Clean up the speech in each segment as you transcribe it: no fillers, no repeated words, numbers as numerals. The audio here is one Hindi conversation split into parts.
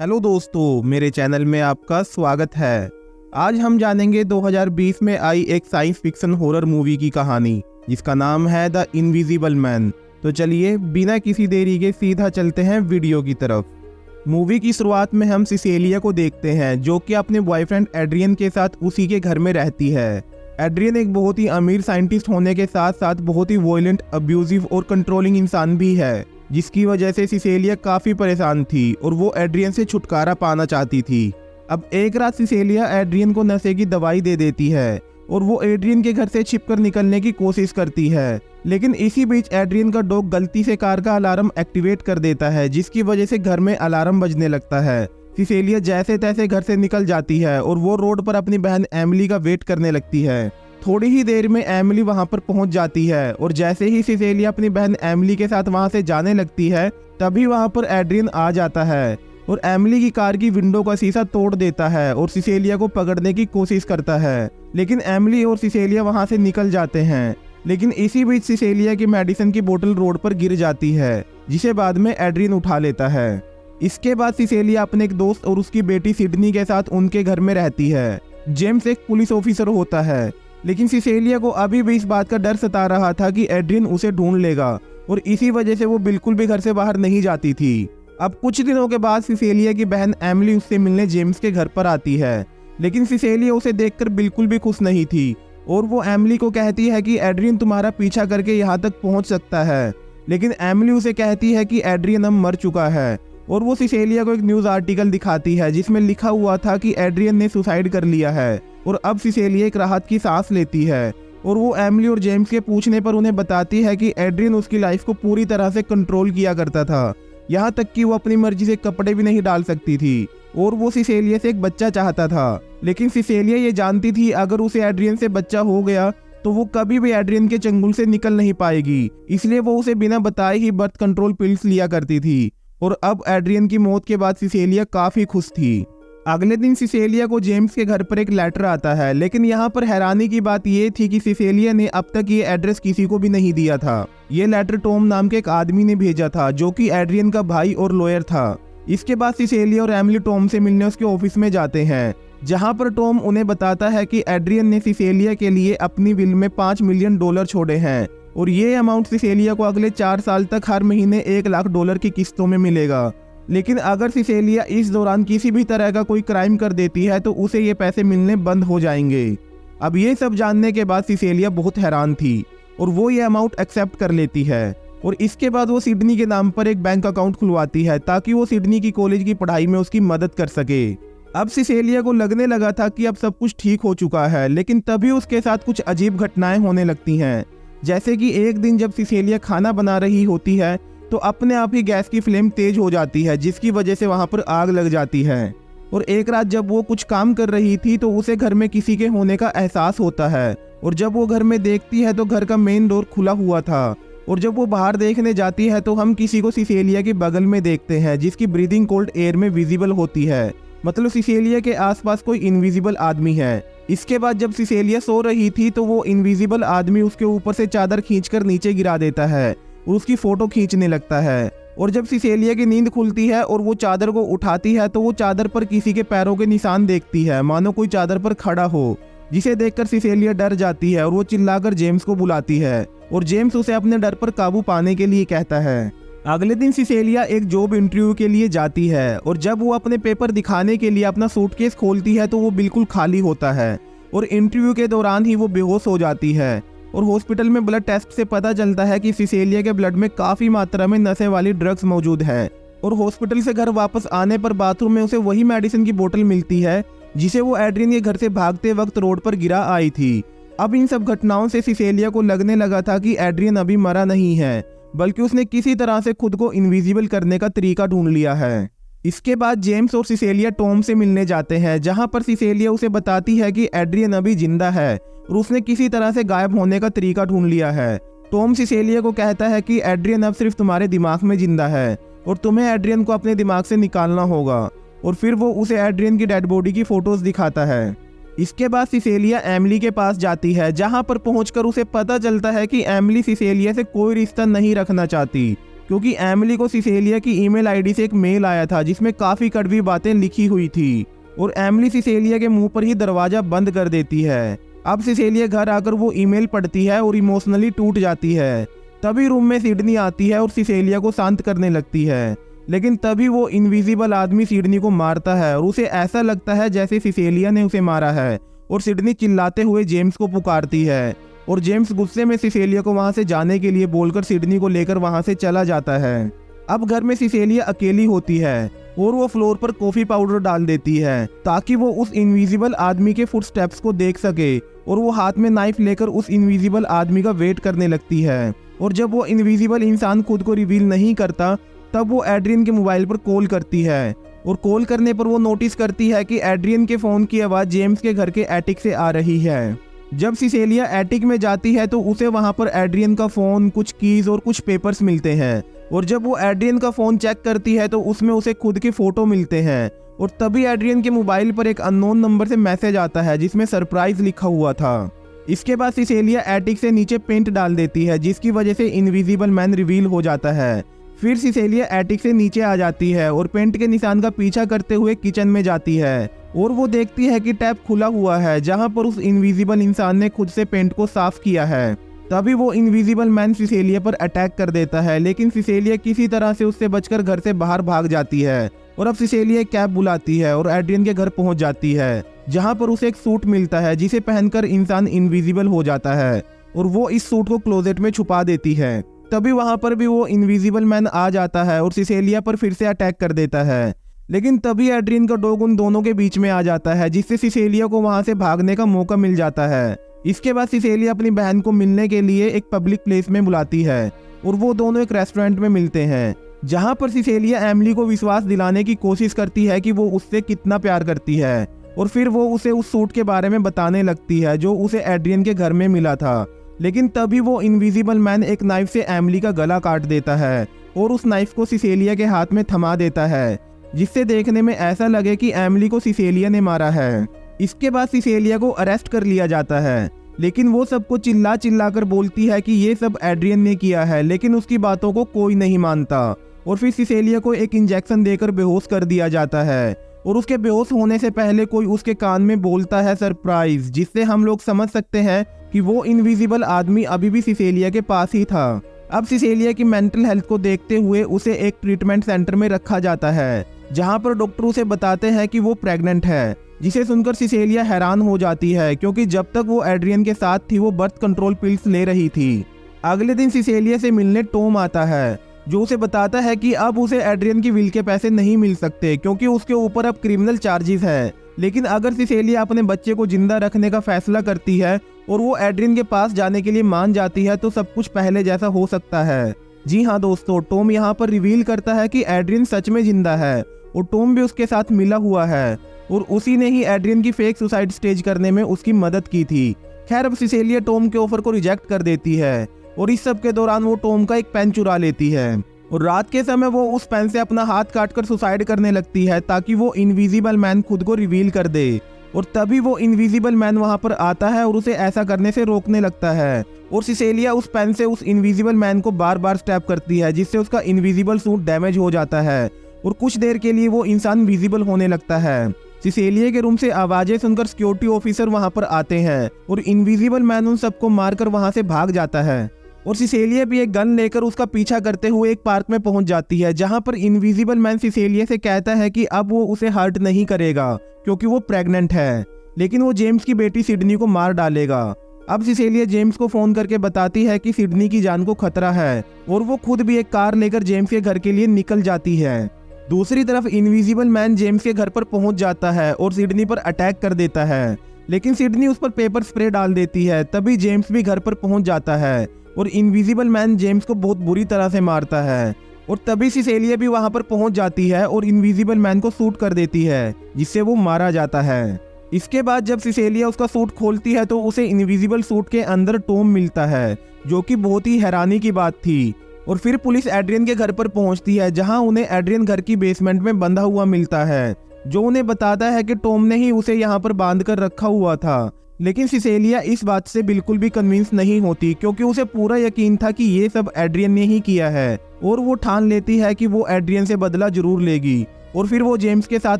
हेलो दोस्तों, मेरे चैनल में आपका स्वागत है। आज हम जानेंगे 2020 में आई एक साइंस फिक्शन हॉरर मूवी की कहानी जिसका नाम है द इनविजिबल मैन। तो चलिए बिना किसी देरी के सीधा चलते हैं वीडियो की तरफ। मूवी की शुरुआत में हम सिसेलिया को देखते हैं जो कि अपने बॉयफ्रेंड एड्रियन के साथ उसी के घर में रहती है। एड्रियन एक बहुत ही अमीर साइंटिस्ट होने के साथ साथ बहुत ही वॉयलेंट, अब्यूजिव और कंट्रोलिंग इंसान भी है, जिसकी वजह से सिसेलिया काफी परेशान थी और वो एड्रियन से छुटकारा पाना चाहती थी। अब एक रात सिसेलिया एड्रियन को नशे की दवाई दे देती है और वो एड्रियन के घर से छिपकर निकलने की कोशिश करती है, लेकिन इसी बीच एड्रियन का डॉग गलती से कार का अलार्म एक्टिवेट कर देता है, जिसकी वजह से घर में अलार्म बजने लगता है। सिसेलिया जैसे तैसे घर से निकल जाती है और वो रोड पर अपनी बहन एमिली का वेट करने लगती है। थोड़ी ही देर में एमिली वहां पर पहुंच जाती है और जैसे ही सिसेलिया अपनी बहन एमिली के साथ वहां से जाने लगती है तभी वहां पर एड्रियन आ जाता है और एमिली की कार की विंडो का शीशा तोड़ देता है और सिसेलिया को पकड़ने की कोशिश करता है, लेकिन एमिली और सिसेलिया वहां से निकल जाते हैं। लेकिन इसी बीच सिसेलिया की मेडिसिन की बोतल रोड पर गिर जाती है, जिसे बाद में एड्रियन उठा लेता है। इसके बाद सिसेलिया अपने एक दोस्त और उसकी बेटी सिडनी के साथ उनके घर में रहती है। जेम्स एक पुलिस ऑफिसर होता है, लेकिन सिसेलिया को अभी भी इस बात का डर सता रहा था कि एड्रियन उसे ढूंढ लेगा और इसी वजह से वो बिल्कुल भी घर से बाहर नहीं जाती थी। अब कुछ दिनों के बाद सिसेलिया की बहन एमिली उससे मिलने जेम्स के घर पर आती है, लेकिन सिसेलिया उसे देखकर बिल्कुल भी खुश नहीं थी और वो एमिली को कहती है कि एड्रियन तुम्हारा पीछा करके यहाँ तक पहुँच सकता है, लेकिन एमिली उसे कहती है कि एड्रियन अब मर चुका है और वो सिसेलिया को एक न्यूज़ आर्टिकल दिखाती है जिसमें लिखा हुआ था कि एड्रियन ने सुसाइड कर लिया है। और अब सिसेलिया एक राहत की सांस लेती है और वो एमिली और जेम्स के पूछने पर उन्हें बताती है कि एड्रियन उसकी लाइफ को पूरी तरह से कंट्रोल किया करता था, यहाँ तक कि वो अपनी मर्जी से कपड़े भी नहीं डाल सकती थी और वो सिसेलिया से एक बच्चा चाहता था। लेकिन सिसेलिया ये जानती थी अगर उसे एड्रियन से बच्चा हो गया तो वो कभी भी एड्रियन के चंगुल से निकल नहीं पाएगी, इसलिए वो उसे बिना बताए ही बर्थ कंट्रोल पिल्स लिया करती थी। और अब एड्रियन की मौत के बाद सिसेलिया काफी खुश थी। अगले दिन सिसेलिया को जेम्स के घर पर एक लेटर आता है, लेकिन यहाँ पर हैरानी की बात ये थी कि सिसेलिया ने अब तक ये एड्रेस किसी को भी नहीं दिया था। ये लेटर टॉम नाम के एक आदमी ने भेजा था जो कि एड्रियन का भाई और लॉयर था। इसके बाद सिसेलिया और एमिली टॉम से मिलने उसके ऑफिस में जाते हैं, जहाँ पर टॉम उन्हें बताता है कि एड्रियन ने सिसेलिया के लिए अपनी विल में $5 मिलियन छोड़े हैं और ये अमाउंट सिसेलिया को अगले 4 साल तक हर महीने $1 लाख की किस्तों में मिलेगा। लेकिन अगर सिसेलिया इस दौरान किसी भी तरह का कोई क्राइम कर देती है तो उसे ये पैसे मिलने बंद हो जाएंगे। अब ये सब जानने के बाद सिसेलिया बहुत हैरान थी और वो ये अमाउंट एक्सेप्ट कर लेती है और इसके बाद वो सिडनी के नाम पर एक बैंक अकाउंट खुलवाती है ताकि वो सिडनी की कॉलेज की पढ़ाई में उसकी मदद कर सके। अब सिसेलिया को लगने लगा था कि अब सब कुछ ठीक हो चुका है, लेकिन तभी उसके साथ कुछ अजीब घटनाएं होने लगती हैं। जैसे कि एक दिन जब सिसेलिया खाना बना रही होती है तो अपने आप ही गैस की फ्लेम तेज हो जाती है, जिसकी वजह से वहां पर आग लग जाती है। और एक रात जब वो कुछ काम कर रही थी तो उसे घर में किसी के होने का एहसास होता है और जब वो घर में देखती है तो घर का मेन डोर खुला हुआ था और जब वो बाहर देखने जाती है तो हम किसी को सिसेलिया के बगल में देखते हैं जिसकी ब्रीदिंग कोल्ड एयर में विजिबल होती है, मतलब सिसेलिया के आसपास कोई इनविजिबल आदमी है। इसके बाद जब सिसेलिया सो रही थी तो वो इनविजिबल आदमी उसके ऊपर से चादर खींचकर नीचे गिरा देता है और उसकी फोटो खींचने लगता है। और जब सिसेलिया की नींद खुलती है और वो चादर को उठाती है तो वो चादर पर किसी के पैरों के निशान देखती है, मानो कोई चादर पर खड़ा हो, जिसे देखकर सिसेलिया डर जाती है और वो चिल्लाकर जेम्स को बुलाती है और जेम्स उसे अपने डर पर काबू पाने के लिए कहता है। अगले दिन सिसेलिया एक जॉब इंटरव्यू के लिए जाती है और जब वो अपने पेपर दिखाने के लिए अपना सूटकेस खोलती है तो वो बिल्कुल खाली होता है और इंटरव्यू के दौरान ही वो बेहोश हो जाती है। और हॉस्पिटल में ब्लड टेस्ट से पता चलता है कि सिसेलिया के ब्लड में काफी मात्रा में नशे वाली ड्रग्स मौजूद है। और हॉस्पिटल से घर वापस आने पर बाथरूम में उसे वही मेडिसिन की बोतल मिलती है जिसे वो एड्रियन के घर से भागते वक्त रोड पर गिरा आई थी। अब इन सब घटनाओं से सिसेलिया को लगने लगा था कि एड्रियन अभी मरा नहीं है, बल्कि उसने किसी तरह से खुद को इनविजिबल करने का तरीका ढूंढ लिया है। इसके बाद जेम्स और सिसेलिया टॉम से मिलने जाते हैं, जहां पर सिसेलिया उसे बताती है कि एड्रियन अभी जिंदा है और उसने किसी तरह से गायब होने का तरीका ढूंढ लिया है। टॉम सिसेलिया को कहता है कि एड्रियन अब सिर्फ तुम्हारे दिमाग में जिंदा है और तुम्हें एड्रियन को अपने दिमाग से निकालना होगा। और फिर वो उसे एड्रियन की डेड बॉडी की फोटोज दिखाता है। इसके बाद सिसेलिया एमिली के पास जाती है, जहां पर पहुंचकर उसे पता चलता है कि एमिली सिसेलिया से कोई रिश्ता नहीं रखना चाहती क्योंकि एमिली को सिसेलिया की ईमेल आईडी से एक मेल आया था जिसमें काफ़ी कड़वी बातें लिखी हुई थी और एमिली सिसेलिया के मुंह पर ही दरवाज़ा बंद कर देती है। अब सिसेलिया घर आकर वो ईमेल पढ़ती है और इमोशनली टूट जाती है। तभी रूम में सिडनी आती है और सिसेलिया को शांत करने लगती है, लेकिन तभी वो इनविजिबल आदमी सिडनी को मारता है और उसे ऐसा लगता है जैसे सिसेलिया ने उसे मारा है और सिडनी चिल्लाते हुए जेम्स को पुकारती है और जेम्स गुस्से में सिसेलिया को वहां से जाने के लिए बोलकर सिडनी को लेकर वहां से चला जाता है। अब घर में सिसेलिया अकेली होती है और वो फ्लोर पर कॉफी पाउडर डाल देती है ताकि वो उस इनविजिबल आदमी के फुटस्टेप्स को देख सके और वो हाथ में नाइफ लेकर उस इनविजिबल आदमी का वेट करने लगती है। और जब वो इनविजिबल इंसान खुद को रिवील नहीं करता तब वो एड्रियन के मोबाइल पर कॉल करती है और कॉल करने पर वो नोटिस करती है कि एड्रियन के फ़ोन की आवाज़ जेम्स के घर के एटिक से आ रही है। जब सिसेलिया एटिक में जाती है तो उसे वहां पर एड्रियन का फ़ोन, कुछ कीज और कुछ पेपर्स मिलते हैं और जब वो एड्रियन का फ़ोन चेक करती है तो उसमें उसे खुद के फ़ोटो मिलते हैं और तभी एड्रियन के मोबाइल पर एक अननोन नंबर से मैसेज आता है जिसमें सरप्राइज लिखा हुआ था। इसके बाद सिसेलिया एटिक से नीचे पेंट डाल देती है जिसकी वजह से इनविजिबल मैन रिवील हो जाता है। फिर सिसेलिया एटिक से नीचे आ जाती है और पेंट के निशान का पीछा करते हुए किचन में जाती है और वो देखती है कि टैप खुला हुआ है जहां पर उस इनविजिबल इंसान ने खुद से पेंट को साफ किया है। तभी वो इनविजिबल मैन सिसेलिया पर अटैक कर देता है, लेकिन सिसेलिया किसी तरह से उससे बचकर घर से बाहर भाग जाती है और अब सिसेलिया कैब बुलाती है और एड्रियन के घर पहुंच जाती है जहां पर उसे एक सूट मिलता है जिसे पहनकर इंसान इनविजिबल हो जाता है और वो इस सूट को क्लोजेट में छुपा देती है। तभी वहां पर भी वो इनविजिबल मैन आ जाता है और सिसेलिया पर फिर से अटैक कर देता है, लेकिन तभी एड्रियन का डॉग उन दोनों के बीच में आ जाता है जिससे सिसेलिया को वहां से भागने का मौका मिल जाता है। इसके बाद सिसेलिया अपनी बहन को मिलने के लिए एक पब्लिक प्लेस में बुलाती है और वो दोनों एक रेस्टोरेंट में मिलते हैं जहां पर सिसेलिया एमिली को विश्वास दिलाने की कोशिश करती है कि वो उससे कितना प्यार करती है और फिर वो उसे उस सूट के बारे में बताने लगती है जो उसे एड्रियन के घर में मिला था। लेकिन तभी वो इनविजिबल मैन एक नाइफ से एमिली का गला काट देता है और उस नाइफ को सिसेलिया के हाथ में थमा देता है जिससे देखने में ऐसा लगे कि एमिली को सिसेलिया ने मारा है। इसके बाद सिसेलिया को अरेस्ट कर लिया जाता है, लेकिन वो सबको चिल्ला चिल्ला कर बोलती है कि ये सब एड्रियन ने किया है, लेकिन उसकी बातों को कोई नहीं मानता और फिर सिसेलिया को एक इंजेक्शन देकर बेहोश कर दिया जाता है और उसके बेहोश होने से पहले कोई उसके कान में बोलता है सरप्राइज, जिससे हम लोग समझ सकते हैं कि वो इनविजिबल आदमी अभी भी सिसेलिया के पास ही था। अब सिसेलिया की मेंटल हेल्थ को देखते हुए उसे एक ट्रीटमेंट सेंटर में रखा जाता है जहां पर डॉक्टर उसे बताते हैं कि वो प्रेग्नेंट है, जिसे सुनकर सिसेलिया हैरान हो जाती है क्योंकि जब तक वो एड्रियन के साथ थी वो बर्थ कंट्रोल पिल्स ले रही थी। अगले दिन सिसेलिया से मिलने टॉम आता है जो उसे बताता है कि अब उसे एड्रियन की विल के पैसे नहीं मिल सकते क्योंकि उसके ऊपर अब क्रिमिनल चार्जेस है, लेकिन अगर सिसेलिया अपने बच्चे को जिंदा रखने का फैसला करती है और वो एड्रियन के पास जाने के लिए मान जाती है तो सब कुछ पहले जैसा हो सकता है। जी हाँ दोस्तों, टॉम यहाँ पर रिवील करता है कि एड्रियन सच में जिंदा है और टॉम भी उसके साथ मिला हुआ है और उसी ने ही एड्रियन की फेक सुसाइड स्टेज करने में उसकी मदद की थी। खैर अब सिसेलिया टॉम के ऑफर को रिजेक्ट कर देती है और इस सब के दौरान वो टॉम का एक पेन चुरा लेती है और रात के समय वो उस पेन से अपना हाथ काटकर सुसाइड करने लगती है ताकि वो इनविजिबल मैन खुद को रिवील कर दे और तभी वो इनविजिबल मैन वहां पर आता है और उसे ऐसा करने से रोकने लगता है और सिसेलिया उस पेन से उस इनविजिबल मैन को बार बार स्टैब करती है जिससे उसका इनविजिबल सूट डैमेज हो जाता है और कुछ देर के लिए वो इंसान विजिबल होने लगता है। सिसेलिया के रूम से आवाजें सुनकर सिक्योरिटी ऑफिसर वहां पर आते हैं और इनविजिबल मैन उन सबको मारकर वहां से भाग जाता है और सिसेलिया भी एक गन लेकर उसका पीछा करते हुए एक पार्क में पहुंच जाती है जहां पर इनविजिबल मैन सिसेलिया से कहता है कि अब वो उसे हर्ट नहीं करेगा क्योंकि वो प्रेग्नेंट है, लेकिन वो जेम्स की बेटी सिडनी को मार डालेगा। अब सिसेलिया जेम्स को फोन करके बताती है कि सिडनी की जान को खतरा है और वो खुद भी एक कार लेकर जेम्स के घर के लिए निकल जाती है। दूसरी तरफ इनविजिबल मैन जेम्स के घर पर पहुंच जाता है और सिडनी पर अटैक कर देता है, लेकिन सिडनी उस पर पेपर स्प्रे डाल देती है। तभी जेम्स भी घर पर पहुंच जाता है और इनविजिबल मैन जेम्स को बहुत बुरी तरह से मारता है और तभी सिसेलिया भी वहां पर पहुंच जाती है और इनविजिबल मैन को शूट कर देती है जिससे वो मारा जाता है। इसके बाद जब सिसेलिया उसका सूट खोलती है तो उसे इनविजिबल सूट के अंदर टॉम मिलता है जो कि बहुत ही हैरानी की बात थी। और फिर पुलिस एड्रियन के घर पर पहुंचती है जहां उन्हें एड्रियन घर की बेसमेंट में बंधा हुआ मिलता है जो उन्हें बताता है कि टॉम ने ही उसे यहाँ पर बांध कर रखा हुआ था, लेकिन सिसेलिया इस बात से बिल्कुल भी कन्विंस नहीं होती, क्योंकि उसे पूरा यकीन था कि ये सब एड्रियन ने ही किया है, और वो ठान लेती है कि वो एड्रियन से बदला जरूर लेगी। और फिर वो जेम्स के साथ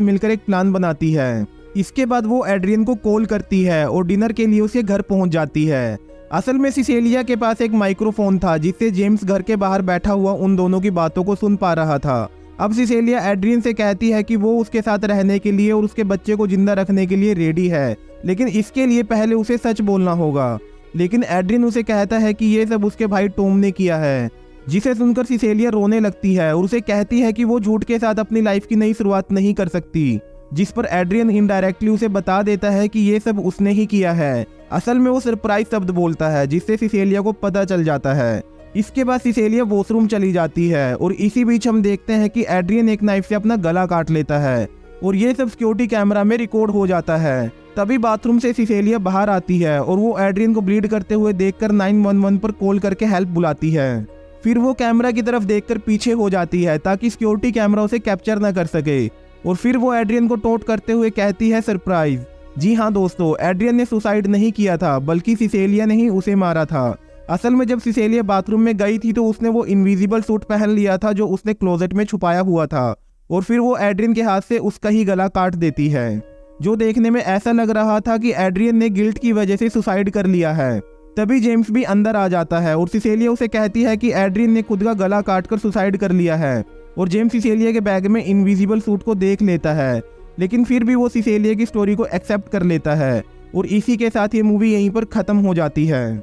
मिलकर एक प्लान बनाती है। इसके बाद वो एड्रियन को कॉल करती है और डिनर के लिए उसके घर पहुंच जाती है। असल में सिसेलिया के पास एक माइक्रोफोन था, जिससे जेम्स घर के बाहर बैठा हुआ उन दोनों की बातों को सुन पा रहा था। अब सिसेलिया एड्रियन से कहती है कि वो उसके साथ रहने के लिए और उसके बच्चे को जिंदा रखने के लिए रेडी है, लेकिन इसके लिए पहले उसे सच बोलना होगा। लेकिन एड्रियन उसे कहता है कि ये सब उसके भाई टॉम ने किया है, जिसे सुनकर सिसेलिया रोने लगती है और उसे कहती है कि वो झूठ के साथ अपनी लाइफ की नई शुरुआत नहीं कर सकती। जिस पर एड्रियन इनडायरेक्टली उसे बता देता है कि ये सब उसने ही किया है। असल में वो सरप्राइज शब्द बोलता है, जिससे सिसेलिया को पता चल जाता है। इसके बाद सिसेलिया वॉशरूम चली जाती है और इसी बीच हम देखते हैं कि एड्रियन एक नाइफ से अपना गला काट लेता है और ये सब सिक्योरिटी कैमरा में रिकॉर्ड हो जाता है। तभी बाथरूम से सिसेलिया बाहर आती है और वो एड्रियन को ब्लीड करते हुए देखकर 911 पर कॉल करके हेल्प बुलाती है। फिर वो कैमरा की तरफ देखकर पीछे हो जाती है ताकि सिक्योरिटी कैमरा उसे कैप्चर न कर सके। और फिर वो एड्रियन को टोंट करते हुए कहती है सरप्राइज। जी हाँ दोस्तों, एड्रियन ने सुसाइड नहीं किया था, बल्कि सिसेलिया ने ही उसे मारा था। असल में जब सिसेलिया बाथरूम में गई थी तो उसने वो इनविजिबल सूट पहन लिया था जो उसने क्लोजेट में छुपाया हुआ था, और फिर वो एड्रियन के हाथ से उसका ही गला काट देती है, जो देखने में ऐसा लग रहा था कि एड्रियन ने गिल्ट की वजह से सुसाइड कर लिया है। तभी जेम्स भी अंदर आ जाता है और सिसेलिया उसे कहती है कि एड्रियन ने खुद का गला काटकर सुसाइड कर लिया है। और जेम्स सिसेलिया के बैग में इनविजिबल सूट को देख लेता है, लेकिन फिर भी वो सिसेलिया की स्टोरी को एक्सेप्ट कर लेता है। और इसी के साथ ये मूवी यहीं पर खत्म हो जाती है।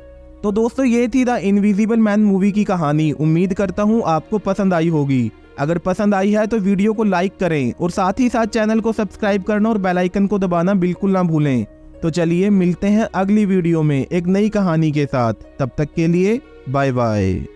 तो दोस्तों, ये थी द इनविजिबल मैन मूवी की कहानी। उम्मीद करता हूँ आपको पसंद आई होगी। अगर पसंद आई है तो वीडियो को लाइक करें और साथ ही साथ चैनल को सब्सक्राइब करना और बेल आइकन को दबाना बिल्कुल ना भूलें। तो चलिए मिलते हैं अगली वीडियो में एक नई कहानी के साथ। तब तक के लिए बाय बाय।